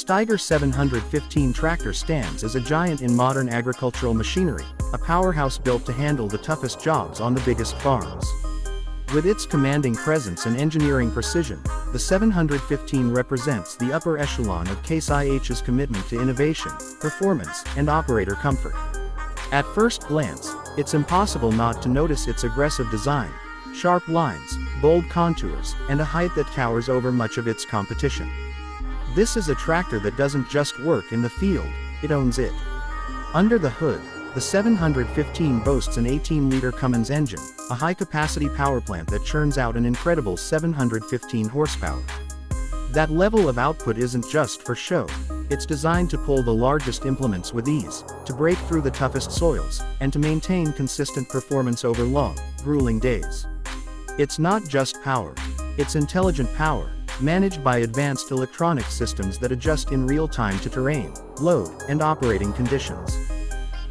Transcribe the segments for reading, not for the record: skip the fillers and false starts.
Steiger 715 tractor stands as a giant in modern agricultural machinery, a powerhouse built to handle the toughest jobs on the biggest farms. With its commanding presence and engineering precision, the 715 represents the upper echelon of Case IH's commitment to innovation, performance, and operator comfort. At first glance, it's impossible not to notice its aggressive design, sharp lines, bold contours, and a height that towers over much of its competition. This is a tractor that doesn't just work in the field, it owns it. Under the hood, the 715 boasts an 18-liter Cummins engine, a high-capacity power plant that churns out an incredible 715 horsepower. That level of output isn't just for show, it's designed to pull the largest implements with ease, to break through the toughest soils, and to maintain consistent performance over long, grueling days. It's not just power, it's intelligent power, managed by advanced electronic systems that adjust in real time to terrain, load, and operating conditions.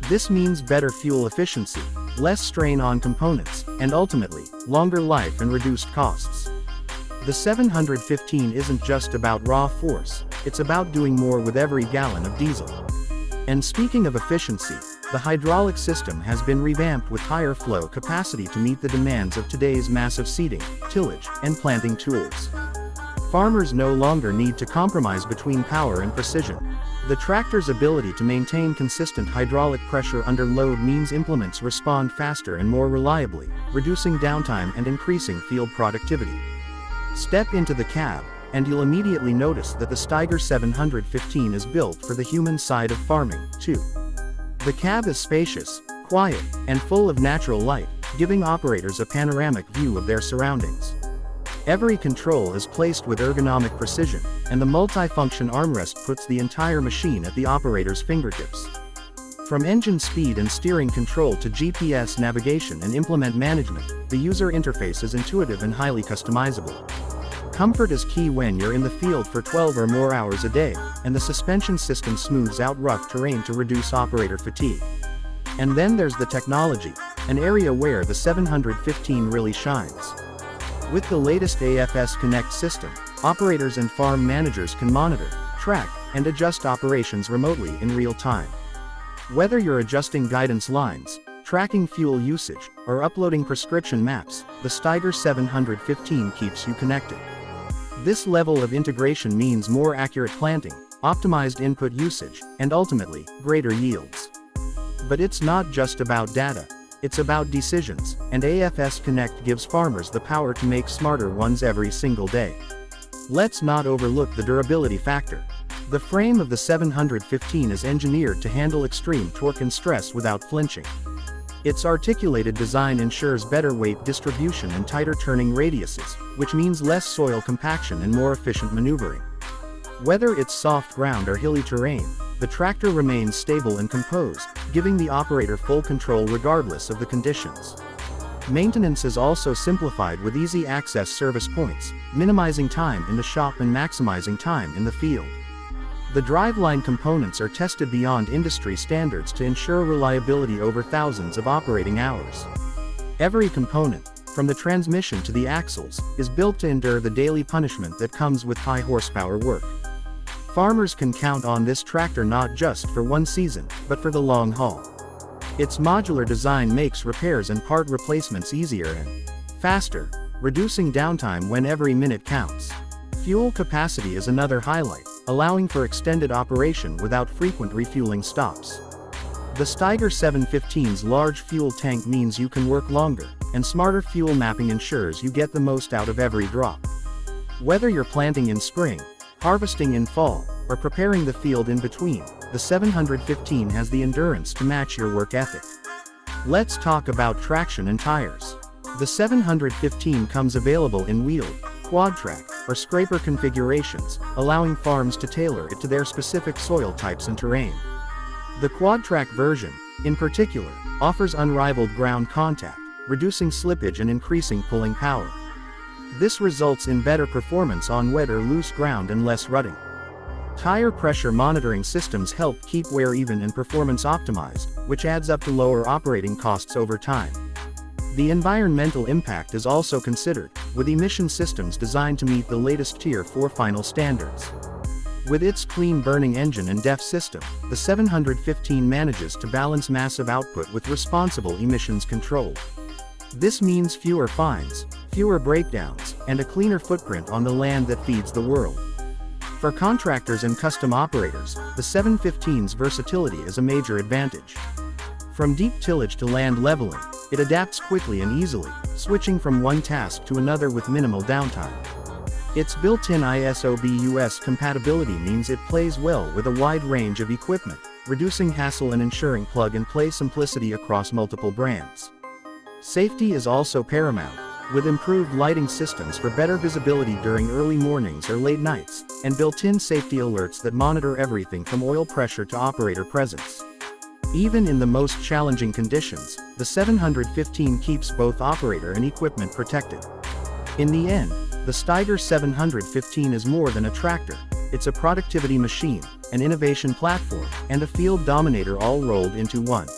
This means better fuel efficiency, less strain on components, and ultimately, longer life and reduced costs. The 715 isn't just about raw force, it's about doing more with every gallon of diesel. And speaking of efficiency, the hydraulic system has been revamped with higher flow capacity to meet the demands of today's massive seeding, tillage, and planting tools. Farmers no longer need to compromise between power and precision. The tractor's ability to maintain consistent hydraulic pressure under load means implements respond faster and more reliably, reducing downtime and increasing field productivity. Step into the cab, and you'll immediately notice that the Steiger 715 is built for the human side of farming, too. The cab is spacious, quiet, and full of natural light, giving operators a panoramic view of their surroundings. Every control is placed with ergonomic precision, and the multi-function armrest puts the entire machine at the operator's fingertips. From engine speed and steering control to GPS navigation and implement management, the user interface is intuitive and highly customizable. Comfort is key when you're in the field for 12 or more hours a day, and the suspension system smooths out rough terrain to reduce operator fatigue. And then there's the technology, an area where the 715 really shines. With the latest AFS Connect system, operators and farm managers can monitor, track, and adjust operations remotely in real time. Whether you're adjusting guidance lines, tracking fuel usage, or uploading prescription maps, the Steiger 715 keeps you connected. This level of integration means more accurate planting, optimized input usage, and ultimately, greater yields. But it's not just about data. It's about decisions, and AFS Connect gives farmers the power to make smarter ones every single day. Let's not overlook the durability factor. The frame of the 715 is engineered to handle extreme torque and stress without flinching. Its articulated design ensures better weight distribution and tighter turning radiuses, which means less soil compaction and more efficient maneuvering. Whether it's soft ground or hilly terrain, the tractor remains stable and composed, giving the operator full control regardless of the conditions. Maintenance is also simplified with easy access service points, minimizing time in the shop and maximizing time in the field. The driveline components are tested beyond industry standards to ensure reliability over thousands of operating hours. Every component, from the transmission to the axles, is built to endure the daily punishment that comes with high horsepower work. Farmers can count on this tractor not just for one season, but for the long haul. Its modular design makes repairs and part replacements easier and faster, reducing downtime when every minute counts. Fuel capacity is another highlight, allowing for extended operation without frequent refueling stops. The Steiger 715's large fuel tank means you can work longer, and smarter fuel mapping ensures you get the most out of every drop. Whether you're planting in spring, harvesting in fall, or preparing the field in between, the 715 has the endurance to match your work ethic. Let's talk about traction and tires. The 715 comes available in wheeled, quad track, or scraper configurations, allowing farms to tailor it to their specific soil types and terrain. The quad track version, in particular, offers unrivaled ground contact, reducing slippage and increasing pulling power. This results in better performance on wet or loose ground and less rutting. Tire pressure monitoring systems help keep wear even and performance optimized, which adds up to lower operating costs over time. The environmental impact is also considered, with emission systems designed to meet the latest Tier 4 final standards. With its clean burning engine and DEF system, the 715 manages to balance massive output with responsible emissions control. This means fewer fines, fewer breakdowns, and a cleaner footprint on the land that feeds the world. For contractors and custom operators, the 715's versatility is a major advantage. From deep tillage to land leveling, it adapts quickly and easily, switching from one task to another with minimal downtime. Its built-in ISO/BUS compatibility means it plays well with a wide range of equipment, reducing hassle and ensuring plug-and-play simplicity across multiple brands. Safety is also paramount, with improved lighting systems for better visibility during early mornings or late nights, and built-in safety alerts that monitor everything from oil pressure to operator presence. Even in the most challenging conditions, the 715 keeps both operator and equipment protected. In the end, the Steiger 715 is more than a tractor. It's a productivity machine, an innovation platform, and a field dominator all rolled into one.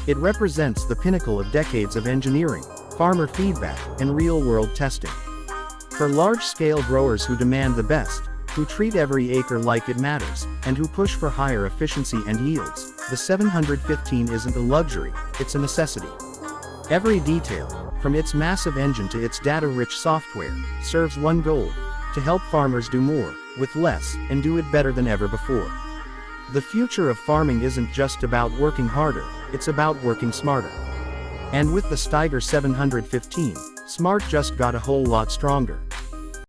It represents the pinnacle of decades of engineering, farmer feedback, and real-world testing. For large-scale growers who demand the best, who treat every acre like it matters, and who push for higher efficiency and yields, the 715 isn't a luxury, it's a necessity. Every detail, from its massive engine to its data-rich software, serves one goal: to help farmers do more, with less, and do it better than ever before. The future of farming isn't just about working harder, it's about working smarter. And with the Steiger 715, smart just got a whole lot stronger.